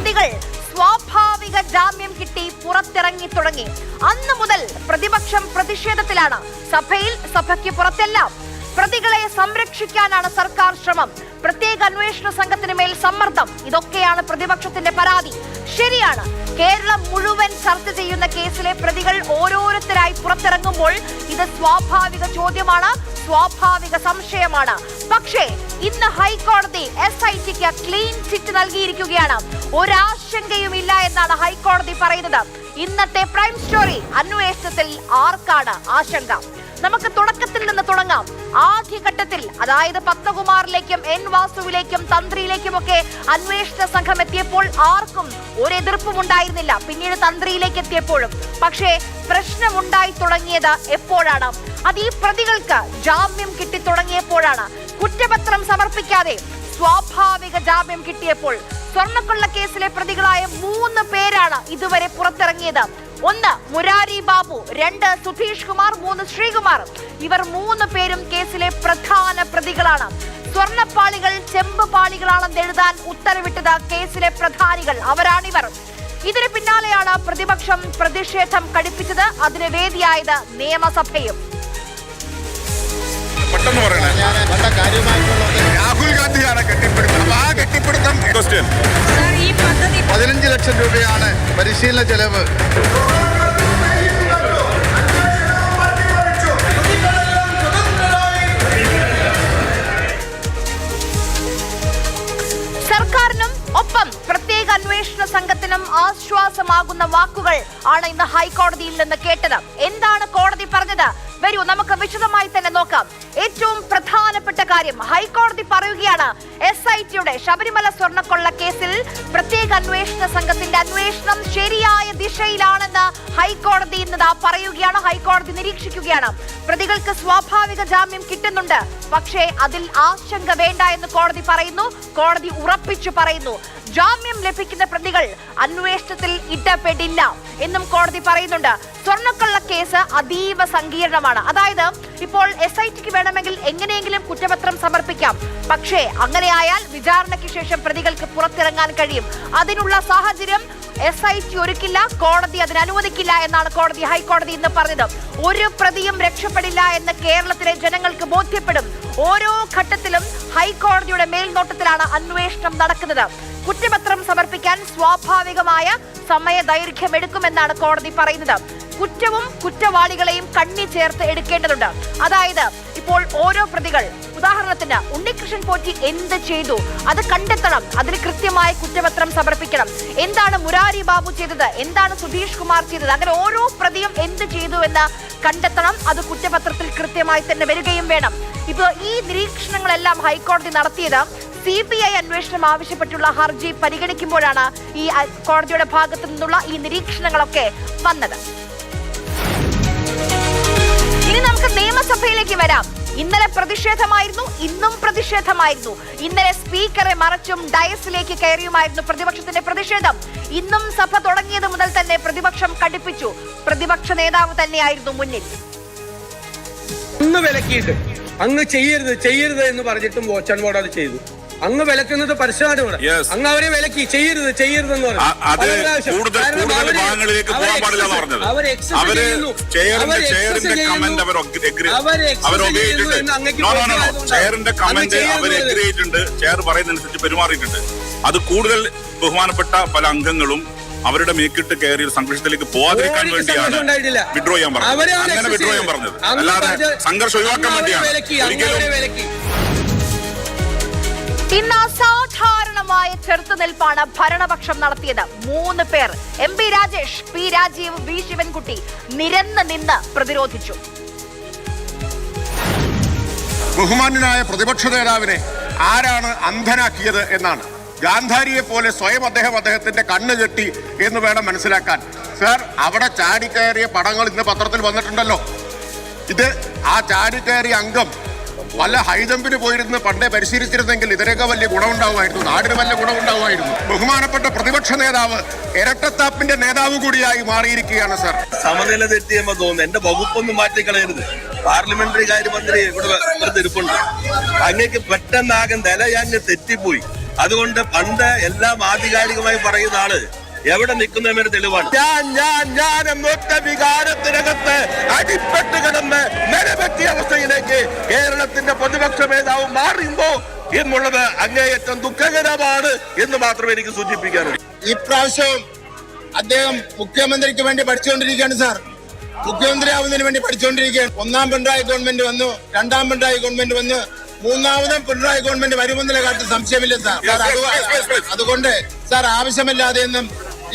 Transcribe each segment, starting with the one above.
പ്രതികൾ സ്വാഭാവിക ജാമ്യം കിട്ടി പുറത്തിറങ്ങി തുടങ്ങി. അന്നു മുതൽ പ്രതിപക്ഷം പ്രതിഷേധത്തിലാണ്. സഭയ്ക്ക് പുറത്തെല്ലാം പ്രതികളെ സംരക്ഷിക്കാനാണ് സർക്കാർ ശ്രമം. പ്രത്യേക അന്വേഷണ സംഘത്തിന് മേൽ സമ്മർദ്ദം. ഇതൊക്കെയാണ് പ്രതിപക്ഷത്തിന്റെ പരാതി. ശരിയാണ്, കേരളം മുഴുവൻ ചർച്ച ചെയ്യുന്ന കേസിലെ പ്രതികൾ ഓരോരുത്തരായി പുറത്തിറങ്ങുമ്പോൾ ഇത് സ്വാഭാവിക ചോദ്യമാണ്, സ്വാഭാവിക സംശയമാണ്. പക്ഷേ ഇന്ന് ഹൈക്കോടതി SITക്ക് ക്ലീൻ ചിറ്റ് നൽകിയിരിക്കുകയാണ്. ഒരാശങ്കയുമില്ല എന്നാണ് ഹൈക്കോടതി പറയുന്നത്. ഇന്നത്തെ പ്രൈം സ്റ്റോറി: അന്വേഷണത്തിൽ ആർക്കാണ് ആശങ്ക? നമുക്ക് തുടക്കത്തിൽ നിന്ന് തുടങ്ങാം. ആദ്യഘട്ടത്തിൽ, അതായത് പത്മകുമാറിലേക്കും N വാസുവിലേക്കും തന്ത്രിയിലേക്കുമൊക്കെ അന്വേഷണ സംഘം എത്തിയപ്പോൾ ആർക്കും ഒരു എതിർപ്പും ഉണ്ടായിരുന്നില്ല. പിന്നീട് തന്ത്രിയിലേക്ക് എത്തിയപ്പോഴും. പക്ഷേ പ്രശ്നമുണ്ടായി തുടങ്ങിയത് എപ്പോഴാണ്? അത് ഈ പ്രതികൾക്ക് ജാമ്യം കിട്ടി തുടങ്ങിയപ്പോഴാണ്. കുറ്റപത്രം സമർപ്പിക്കാതെ സ്വാഭാവിക ജാമ്യം കിട്ടിയപ്പോൾ. സ്വർണ്ണക്കൊള്ള കേസിലെ പ്രതികളായ 3 പേരാണ് ഇതുവരെ പുറത്തിറങ്ങിയത്. 1 മുരാരി ബാബു, 2 സുധീഷ് കുമാർ, 3 ശ്രീകുമാർ. ഇവർ 3 പേരും കേസിലെ പ്രധാന പ്രതികളാണ്. സ്വർണ്ണപ്പാളികൾ ചെമ്പ് പാളികളാണെന്ന് എഴുതാൻ ഉത്തരവിട്ടത് കേസിലെ പ്രധാനികൾ, അവരാണിവർ. ഇതിന് പിന്നാലെയാണ് പ്രതിപക്ഷം പ്രതിഷേധം കടുപ്പിച്ചത്. അതിന് വേദിയായത് നിയമസഭയും. രാഹുൽ ഗാന്ധിയാണ് കെട്ടിപ്പിടുത്തം. ആ കെട്ടിപ്പിടുത്തം 15 ലക്ഷം രൂപയാണ് പരിശീലന ചെലവ്. സർക്കാരിനും ഒപ്പം പ്രത്യേക അന്വേഷണ സംഘത്തിനും ആശ്വാസമാകുന്ന വാക്കുകൾ ആണ് ഇന്ന് ഹൈക്കോടതിയിൽ നിന്ന് കേട്ടത്. എന്താണ് കോടതി പറഞ്ഞത്? വരൂ, നമുക്ക് വിശദമായി തന്നെ നോക്കാം. ഏറ്റവും പ്രധാനപ്പെട്ട കാര്യം ഹൈക്കോടതി പറയുകയാണ്, SITയുടെ ശബരിമല സ്വർണ്ണക്കൊള്ള കേസിൽ പ്രത്യേക അന്വേഷണ സംഘത്തിന്റെ അന്വേഷണം ശരിയായ ദിശയിലാണെന്ന് ഹൈക്കോടതി ഇന്ന് പറയുകയാണ്. ഹൈക്കോടതി നിരീക്ഷിക്കുകയാണ്. പ്രതികൾക്ക് സ്വാഭാവിക ജാമ്യം കിട്ടുന്നുണ്ട്, പക്ഷേ അതിൽ ആശങ്ക വേണ്ട എന്ന് കോടതി പറയുന്നു. കോടതി ഉറപ്പിച്ചു പറയുന്നു, ജാമ്യം ലഭിക്കുന്ന പ്രതികൾ അന്വേഷണത്തിൽ ഇടപെടില്ല എന്നും കോടതി പറയുന്നുണ്ട്. സ്വർണ്ണക്കൊള്ള കേസ് അതീവ സങ്കീർണമാണ്. അതായത് ഇപ്പോൾ SITക്ക് വേണമെങ്കിൽ എങ്ങനെയെങ്കിലും കുറ്റപത്രം സമർപ്പിക്കാം. പക്ഷേ അങ്ങനെയായാൽ വിചാരണയ്ക്ക് ശേഷം പ്രതികൾക്ക് പുറത്തിറങ്ങാൻ കഴിയും. അതിനുള്ള സാഹചര്യം SIT ഒരുക്കില്ല, കോടതി അതിനനുവദിക്കില്ല എന്നാണ് ഹൈക്കോടതി ഇന്ന് പറഞ്ഞത്. ഒരു പ്രതിയും രക്ഷപ്പെടില്ല എന്ന് കേരളത്തിലെ ജനങ്ങൾക്ക് ബോധ്യപ്പെടും. ഓരോ ഘട്ടത്തിലും ഹൈക്കോടതിയുടെ മേൽനോട്ടത്തിലാണ് അന്വേഷണം നടക്കുന്നത്. കുറ്റപത്രം സമർപ്പിക്കാൻ സ്വാഭാവികമായ സമയദൈർഘ്യമെടുക്കുമെന്നാണ് കോടതി പറയുന്നത്. കുറ്റവും കുറ്റവാളികളെയും കണ്ണി ചേർത്ത് എടുക്കേണ്ടതുണ്ട്. അതായത് ഇപ്പോൾ ഓരോ പ്രതികൾ, ഉദാഹരണത്തിന് ഉണ്ണികൃഷ്ണൻ പോറ്റി എന്ത് ചെയ്തു അത് കണ്ടെത്തണം. അതിന് കൃത്യമായ കുറ്റപത്രം സമർപ്പിക്കണം. എന്താണ് മുരാരി ബാബു ചെയ്തത്, എന്താണ് സുധീഷ് കുമാർ ചെയ്തത്, അങ്ങനെ ഓരോ പ്രതിയും എന്ത് ചെയ്തു എന്ന് കണ്ടെത്തണം. അത് കുറ്റപത്രത്തിൽ കൃത്യമായി തന്നെ വരികയും വേണം. ഇപ്പോൾ ഈ നിരീക്ഷണങ്ങളെല്ലാം ഹൈക്കോടതി നടത്തിയത് CBI അന്വേഷണം ആവശ്യപ്പെട്ടുള്ള ഹർജി പരിഗണിക്കുമ്പോഴാണ് ഈ കോടതിയുടെ ഭാഗത്തു നിന്നുള്ള ഈ നിരീക്ഷണങ്ങളൊക്കെ വന്നത്. ഇനി നമുക്ക് നിയമസഭയിലേക്ക് വരാം. ഇന്നലെ പ്രതിഷേധമായിരുന്നു, ഇന്നും പ്രതിഷേധമായിരുന്നു. ഇന്നലെ സ്പീക്കറെ മറച്ചും ഡയസിലേക്ക് കയറിയുമായിരുന്നു പ്രതിപക്ഷത്തിന്റെ പ്രതിഷേധം. ഇന്നും സഭ തുടങ്ങിയത് മുതൽ തന്നെ പ്രതിപക്ഷം കടുപ്പിച്ചു. പ്രതിപക്ഷ നേതാവ് തന്നെയായിരുന്നു മുന്നിൽ. അങ്ങ് ചെയ്യരുത് എന്ന് പറഞ്ഞിട്ടും വോച്ചൺ ബോർഡ് അത് ചെയ്തു. അങ്ങ് വിലക്കുന്നത് പരസ്യമായിട്ട് അങ്ങ് അവരെ വിലക്കി ചെയ്യരുതെന്ന് പറഞ്ഞു. പെരുമാറിയിട്ടുണ്ട്. അത് കൂടുതൽ ബഹുമാനപ്പെട്ട പല അംഗങ്ങളും അവരുടെ മേക്കിട്ട് കയറി സംഘർഷത്തിലേക്ക് പോകാതിരിക്കാൻ വേണ്ടിയാണ് വിഡ്രോ ചെയ്യാൻ പറഞ്ഞത്. അങ്ങനെ വിഡ്രോ ചെയ്യാൻ പറഞ്ഞത്, അല്ലാതെ സംഘർഷം ഒഴിവാക്കാൻ വേണ്ടിയാണ്. ഇന്ന് അസാധാരണമായ ചെറുത്തുനിൽപ്പാണ് ഭരണപക്ഷം നടത്തിയത്. 3 പേർ, MP Rajesh, P Rajeev, V Sivankutty നിരന്ന് നിന്ന് പ്രതിരോധിച്ചു. ബഹുമാന്യനായ പ്രതിപക്ഷ നേതാവിനെ ആരാണ് അന്ധനാക്കിയത് എന്നാണ്. ഗാന്ധാരിയെ പോലെ സ്വയം അദ്ദേഹത്തിന്റെ കണ്ണ് കെട്ടി എന്ന് വേണം മനസ്സിലാക്കാൻ. സർ, അവിടെ ചാടിക്കയറിയ പടങ്ങൾ ഇന്ന് പത്രത്തിൽ വന്നിട്ടുണ്ടല്ലോ. ഇത് ആ ചാടിക്കയറിയ അംഗം വല്ല ഹൈജമ്പിന് പോയിരുന്ന് പണ്ടേ പരിശീലിച്ചിരുന്നെങ്കിൽ ഇതിനൊക്കെ വലിയ ഗുണമുണ്ടാവുമായിരുന്നു, നാടിന് വലിയ ഗുണമുണ്ടാവുമായിരുന്നു. ബഹുമാനപ്പെട്ട പ്രതിപക്ഷ നേതാവ് ഇരട്ടത്താപ്പിന്റെ നേതാവ് കൂടിയായി മാറിയിരിക്കുകയാണ് സർ. സമനില തെറ്റിയെന്ന് തോന്നുന്നു. എന്റെ വകുപ്പൊന്നും മാറ്റിക്കളയരുത്. പാർലമെന്ററി കാര്യമന്ത്രി ഇവിടെ വെറുതെ ഇരിപ്പുണ്ട്. അങ്ങേക്ക് പെട്ടെന്നാകെ നില അങ്ങ് തെറ്റിപ്പോയി. അതുകൊണ്ട് പണ്ട് എല്ലാം ആധികാരികമായി പറയുന്ന ആള് എവിടെ നിൽക്കുന്നതിന് തെളിവാണ്. ഞാൻ എന്നൊറ്റ വികാരത്തിനകത്ത് അടിപ്പെട്ട് കിടന്ന് നിരവധി അവസ്ഥയിലേക്ക് കേരളത്തിന്റെ പ്രതിപക്ഷ നേതാവ് മാറുമ്പോ എന്നുള്ളത് അങ്ങേയറ്റം ദുഃഖകരമാണ് എന്ന് മാത്രമേ എനിക്ക് സൂചിപ്പിക്കാനുള്ളൂ. ഇപ്രാവശ്യം അദ്ദേഹം മുഖ്യമന്ത്രിക്ക് വേണ്ടി പഠിച്ചുകൊണ്ടിരിക്കുകയാണ് സാർ. മുഖ്യമന്ത്രി ആവുന്നതിന് വേണ്ടി പഠിച്ചുകൊണ്ടിരിക്കുകയാണ്. ഒന്നാം പിണറായി ഗവൺമെന്റ് വന്നു, രണ്ടാം പിണറായി ഗവൺമെന്റ് വന്നു, മൂന്നാമതും പിണറായി ഗവൺമെന്റ് വരുമെന്നുള്ള കാര്യത്തിൽ സംശയമില്ല സാർ. അതുകൊണ്ട് സാർ ആവശ്യമില്ലാതെ ഒന്നും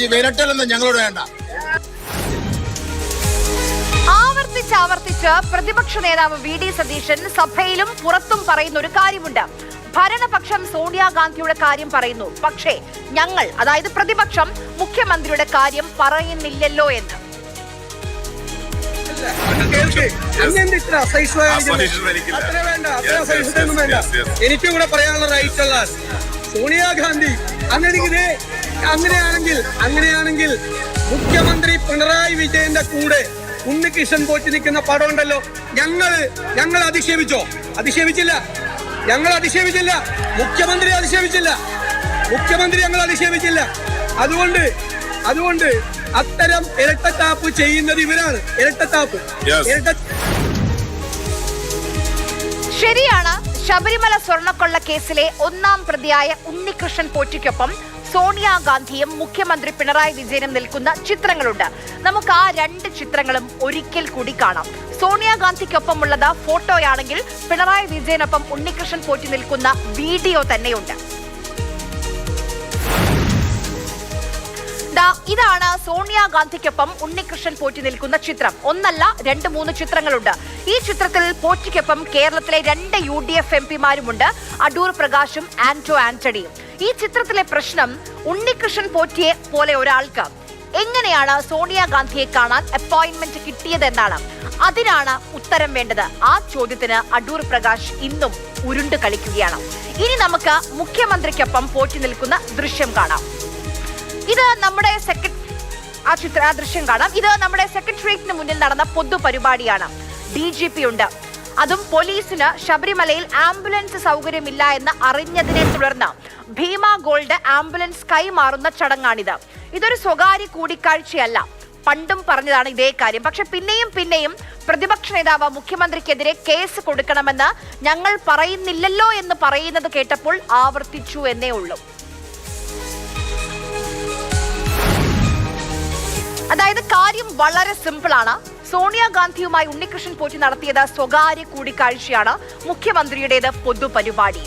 ഈ വിരട്ടലൊന്നും ഞങ്ങളോട് വേണ്ട. ആവർത്തിച്ച് പ്രതിപക്ഷ നേതാവ് വി ഡി സതീശൻ സഭയിലും പുറത്തും പറയുന്ന ഒരു കാര്യമുണ്ട്. ഭരണപക്ഷം സോണിയാഗാന്ധിയുടെ കാര്യം പറയുന്നു, പക്ഷേ ഞങ്ങൾ, അതായത് പ്രതിപക്ഷം, മുഖ്യമന്ത്രിയുടെ കാര്യം പറയുന്നില്ലല്ലോ എന്ന്. എനിക്കും കൂടെ പറയാനുള്ള റൈറ്റ് ഉള്ള സോണിയാഗാന്ധി അങ്ങനെയാണെങ്കിൽ മുഖ്യമന്ത്രി പിണറായി വിജയന്റെ കൂടെ ഉണ്ണികൃഷ്ണൻ പോറ്റി നിൽക്കുന്ന പടം ഉണ്ടല്ലോ, ഞങ്ങൾ അധിക്ഷേപിച്ചില്ല. ഞങ്ങൾ അധിക്ഷേപിച്ചില്ല. മുഖ്യമന്ത്രി ഞങ്ങൾ അധിക്ഷേപിച്ചില്ല. അതുകൊണ്ട് അത്തരം ഇരട്ടത്താപ്പ് ചെയ്യുന്നത് ഇവരാണ്. ശരിയാണ്. ശബരിമല സ്വർണ്ണക്കൊള്ള കേസിലെ ഒന്നാം പ്രതിയായ ഉണ്ണികൃഷ്ണൻ പോറ്റിക്കൊപ്പം സോണിയാഗാന്ധിയും മുഖ്യമന്ത്രി പിണറായി വിജയനും നിൽക്കുന്ന ചിത്രങ്ങളുണ്ട്. നമുക്ക് ആ രണ്ട് ചിത്രങ്ങളും ഒരിക്കൽ കൂടി കാണാം. സോണിയാഗാന്ധിക്കൊപ്പമുള്ളത് ഫോട്ടോയാണെങ്കിൽ പിണറായി വിജയനൊപ്പം ഉണ്ണികൃഷ്ണൻ പോറ്റി നിൽക്കുന്ന വീഡിയോ തന്നെയുണ്ട്. ഇതാണ് സോണിയാഗാന്ധിക്കൊപ്പം ഉണ്ണികൃഷ്ണൻ പോറ്റി നിൽക്കുന്ന ചിത്രം. ഒന്നല്ല, 2-3 ചിത്രങ്ങളുണ്ട്. ഈ ചിത്രത്തിൽ പോറ്റിക്കൊപ്പം കേരളത്തിലെ 2 UDF എംപിമാരുമുണ്ട്, അടൂർ പ്രകാശും ആന്റോ ആന്റണിയും. ഈ ചിത്രത്തിലെ പ്രശ്നം, ഉണ്ണികൃഷ്ണൻ പോറ്റിയെ പോലെ ഒരാൾക്ക് എങ്ങനെയാണ് സോണിയാഗാന്ധിയെ കാണാൻ അപ്പോയിന്റ്മെന്റ് കിട്ടിയതെന്നാണ്. അതിനാണ് ഉത്തരം വേണ്ടത്. ആ ചോദ്യത്തിന് അടൂർ പ്രകാശ് ഇന്നും ഉരുണ്ടു കളിക്കുകയാണ്. ഇനി നമുക്ക് മുഖ്യമന്ത്രിക്കൊപ്പം പോറ്റി നിൽക്കുന്ന ദൃശ്യം കാണാം. ഇത് നമ്മുടെ ദൃശ്യം കാണാം. ഇത് നമ്മുടെ സെക്രട്ടേറിയറ്റിന് മുന്നിൽ നടന്ന പൊതുപരിപാടിയാണ്. DGP ഉണ്ട്. അതും പോലീസിന് ശബരിമലയിൽ ആംബുലൻസ് സൗകര്യമില്ല എന്ന് അറിഞ്ഞതിനെ തുടർന്ന് ഭീമ ഗോൾഡ് ആംബുലൻസ് കൈമാറുന്ന ചടങ്ങാണിത്. ഇതൊരു സ്വകാര്യ കൂടിക്കാഴ്ചയല്ല. പണ്ടും പറഞ്ഞതാണ് ഇതേ കാര്യം. പക്ഷെ പിന്നെയും പ്രതിപക്ഷ നേതാവ് മുഖ്യമന്ത്രിക്കെതിരെ കേസ് കൊടുക്കണമെന്ന് ഞങ്ങൾ പറയുന്നില്ലല്ലോ എന്ന് പറയുന്നത് കേട്ടപ്പോൾ ആവർത്തിച്ചു എന്നേ ഉള്ളൂ. അതായത് കാര്യം വളരെ സിമ്പിളാണ്. സോണിയാഗാന്ധിയുമായി ഉണ്ണികൃഷ്ണൻ പോറ്റി നടത്തിയത് സ്വകാര്യ കൂടിക്കാഴ്ചയാണ്, മുഖ്യമന്ത്രിയുടേത് പൊതുപരിപാടി.